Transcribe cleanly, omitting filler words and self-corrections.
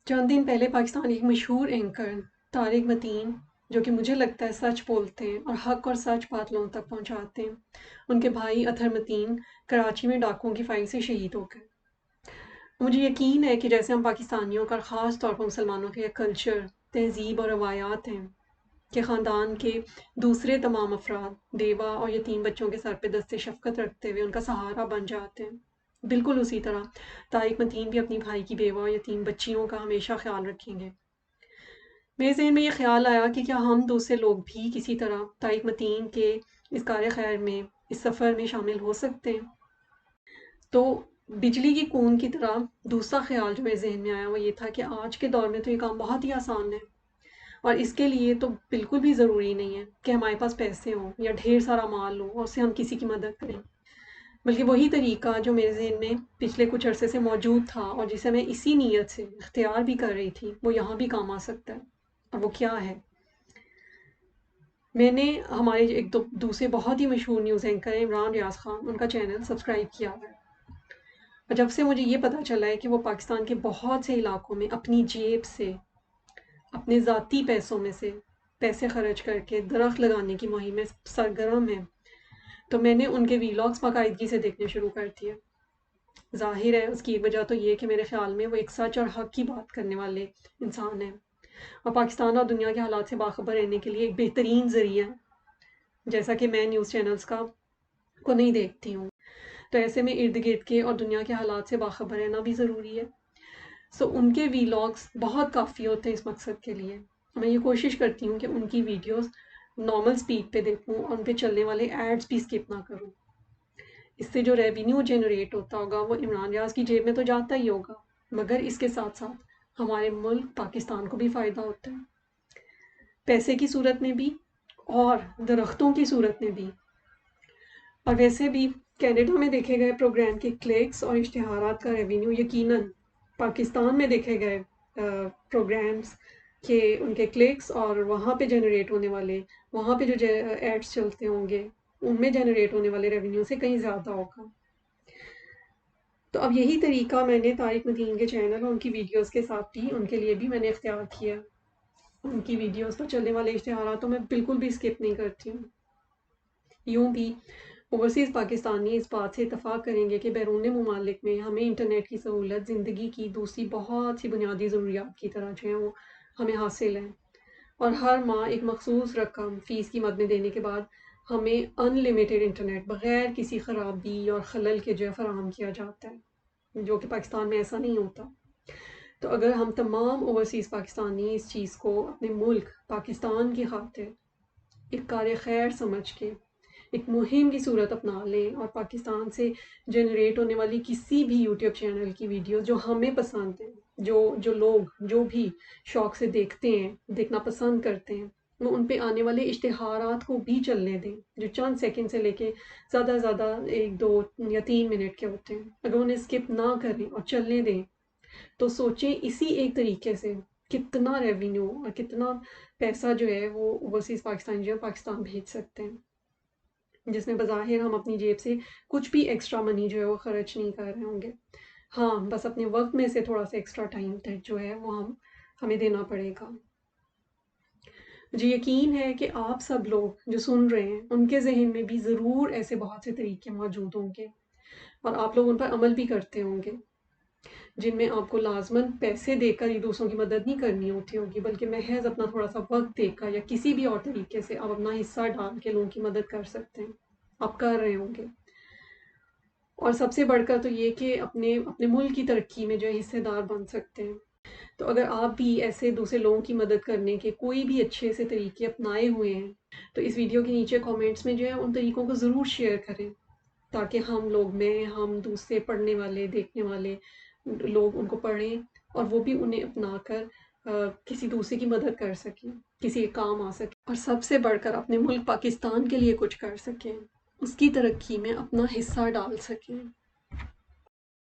چند دن پہلے پاکستان ایک مشہور اینکر طارق متین، جو کہ مجھے لگتا ہے سچ بولتے ہیں اور حق اور سچ بات لوگوں تک پہنچاتے ہیں، ان کے بھائی اطہر متین کراچی میں ڈاکوؤں کی فائر سے شہید ہو گئے۔ مجھے یقین ہے کہ جیسے ہم پاکستانیوں کا، خاص طور پر مسلمانوں کے کلچر، تہذیب اور روایات ہیں کہ خاندان کے دوسرے تمام افراد بیوہ اور یتیم بچوں کے سر پہ دست شفقت رکھتے ہوئے ان کا سہارا بن جاتے ہیں، بالکل اسی طرح طارق متین بھی اپنی بھائی کی بیوہ اور یتیم بچیوں کا ہمیشہ خیال رکھیں گے۔ میرے ذہن میں یہ خیال آیا کہ کیا ہم دوسرے لوگ بھی کسی طرح طارق متین کے اس کار خیر میں، اس سفر میں شامل ہو سکتے ہیں؟ تو بجلی کی کون کی طرح دوسرا خیال جو میرے ذہن میں آیا وہ یہ تھا کہ آج کے دور میں تو یہ کام بہت ہی آسان ہے، اور اس کے لیے تو بالکل بھی ضروری نہیں ہے کہ ہمارے پاس پیسے ہوں یا ڈھیر سارا مال ہو اور اس سے ہم کسی کی مدد کریں، بلکہ وہی طریقہ جو میرے ذہن میں پچھلے کچھ عرصے سے موجود تھا اور جسے میں اسی نیت سے اختیار بھی کر رہی تھی، وہ یہاں بھی کام آ سکتا ہے۔ اور وہ کیا ہے؟ میں نے ہمارے ایک دوسرے بہت ہی مشہور نیوز اینکر ہیں عمران ریاض خان، ان کا چینل سبسکرائب کیا ہوا ہے، اور جب سے مجھے یہ پتہ چلا ہے کہ وہ پاکستان کے بہت سے علاقوں میں اپنی جیب سے، اپنے ذاتی پیسوں میں سے پیسے خرچ کر کے درخت لگانے کی مہم میں سرگرم ہیں، تو میں نے ان کے ویلاگز باقاعدگی سے دیکھنے شروع کر دیے۔ ظاہر ہے اس کی ایک وجہ تو یہ کہ میرے خیال میں وہ ایک سچ اور حق کی بات کرنے والے انسان ہیں، اور پاکستان اور دنیا کے حالات سے باخبر رہنے کے لیے ایک بہترین ذریعہ ہے، جیسا کہ میں نیوز چینلز کو نہیں دیکھتی ہوں، تو ایسے میں ارد گرد کے اور دنیا کے حالات سے باخبر رہنا بھی ضروری ہے۔ ان کے ویلاگز بہت کافی ہوتے ہیں اس مقصد کے لیے۔ میں یہ کوشش کرتی ہوں کہ ان کی ویڈیوز نارمل سپیڈ پہ دیکھوں اور ان پہ چلنے والے ایڈز بھی اسکپ نہ کروں۔ اس سے جو ریونیو جنریٹ ہوتا ہوگا وہ عمران ریاض کی جیب میں تو جاتا ہی ہوگا، مگر اس کے ساتھ ساتھ ہمارے ملک پاکستان کو بھی فائدہ ہوتا ہے، پیسے کی صورت میں بھی اور درختوں کی صورت میں بھی۔ اور ویسے بھی کینیڈا میں دیکھے گئے پروگرام کے کلکس اور اشتہارات کا ریونیو یقیناً پاکستان میں دیکھے گئے پروگرامز کے ان کے کلکس اور وہاں پہ جنریٹ ہونے والے، وہاں پہ جو ایڈس چلتے ہوں گے ان میں جنریٹ ہونے والے ریونیو سے کہیں زیادہ ہوگا۔ تو اب یہی طریقہ میں نے طارق متین کے چینل اور ان کی ویڈیوز کے ساتھ بھی ان کے لیے بھی میں نے اختیار کیا۔ ان کی ویڈیوز پر چلنے والے اشتہارات تو میں بالکل بھی اسکپ نہیں کرتی ہوں۔ یوں بھی اوورسیز پاکستانی اس بات سے اتفاق کریں گے کہ بیرون ممالک میں ہمیں انٹرنیٹ کی سہولت زندگی کی دوسری بہت سی بنیادی ضروریات کی طرح جو ہیں وہ ہمیں حاصل ہیں، اور ہر ماہ ایک مخصوص رقم فیس کی مد میں دینے کے بعد ہمیں ان لمیٹڈ انٹرنیٹ بغیر کسی خرابی اور خلل کے جو ہے فراہم کیا جاتا ہے، جو کہ پاکستان میں ایسا نہیں ہوتا۔ تو اگر ہم تمام اوورسیز پاکستانی اس چیز کو اپنے ملک پاکستان کی خاطر ایک کار خیر سمجھ کے ایک مہم کی صورت اپنا لیں، اور پاکستان سے جنریٹ ہونے والی کسی بھی یوٹیوب چینل کی ویڈیوز جو ہمیں پسند ہیں، جو لوگ جو بھی شوق سے دیکھتے ہیں، دیکھنا پسند کرتے ہیں، وہ ان پہ آنے والے اشتہارات کو بھی چلنے دیں، جو چند سیکنڈ سے لے کے زیادہ سے زیادہ 1 2 یا 3 منٹ کے ہوتے ہیں، اگر انہیں اسکپ نہ کریں اور چلنے دیں تو سوچیں اسی ایک طریقے سے کتنا ریونیو اور کتنا پیسہ جو ہے وہ اوورسیز پاکستانی جو ہے پاکستان بھیج سکتے ہیں، جس میں بظاہر ہم اپنی جیب سے کچھ بھی ایکسٹرا منی جو ہے وہ خرچ نہیں کر رہے ہوں گے۔ ہاں، بس اپنے وقت میں سے تھوڑا سا ایکسٹرا ٹائم جو ہے وہ ہمیں دینا پڑے گا۔ مجھے یقین ہے کہ آپ سب لوگ جو سن رہے ہیں ان کے ذہن میں بھی ضرور ایسے بہت سے طریقے موجود ہوں گے، اور آپ لوگ ان پر عمل بھی کرتے ہوں گے، جن میں آپ کو لازماً پیسے دے کر یہ دوسروں کی مدد نہیں کرنی ہوتی ہوگی، بلکہ محض اپنا تھوڑا سا وقت دے کر یا کسی بھی اور طریقے سے آپ اپنا حصہ ڈال کے لوگوں کی مدد کر سکتے ہیں، آپ کر رہے ہوں گے۔ اور سب سے بڑھ کر تو یہ کہ اپنے ملک کی ترقی میں جو ہے حصے دار بن سکتے ہیں۔ تو اگر آپ بھی ایسے دوسرے لوگوں کی مدد کرنے کے کوئی بھی اچھے سے طریقے اپنائے ہوئے ہیں تو اس ویڈیو کے نیچے کامنٹس میں جو ہے ان طریقوں کو ضرور شیئر کریں، تاکہ ہم دوسرے پڑھنے والے دیکھنے والے لوگ ان کو پڑھیں اور وہ بھی انہیں اپنا کر کسی دوسرے کی مدد کر سکیں، کسی ایک کام آ سکیں، اور سب سے بڑھ کر اپنے ملک پاکستان کے لیے کچھ کر سکیں، اس کی ترقی میں اپنا حصہ ڈال سکیں۔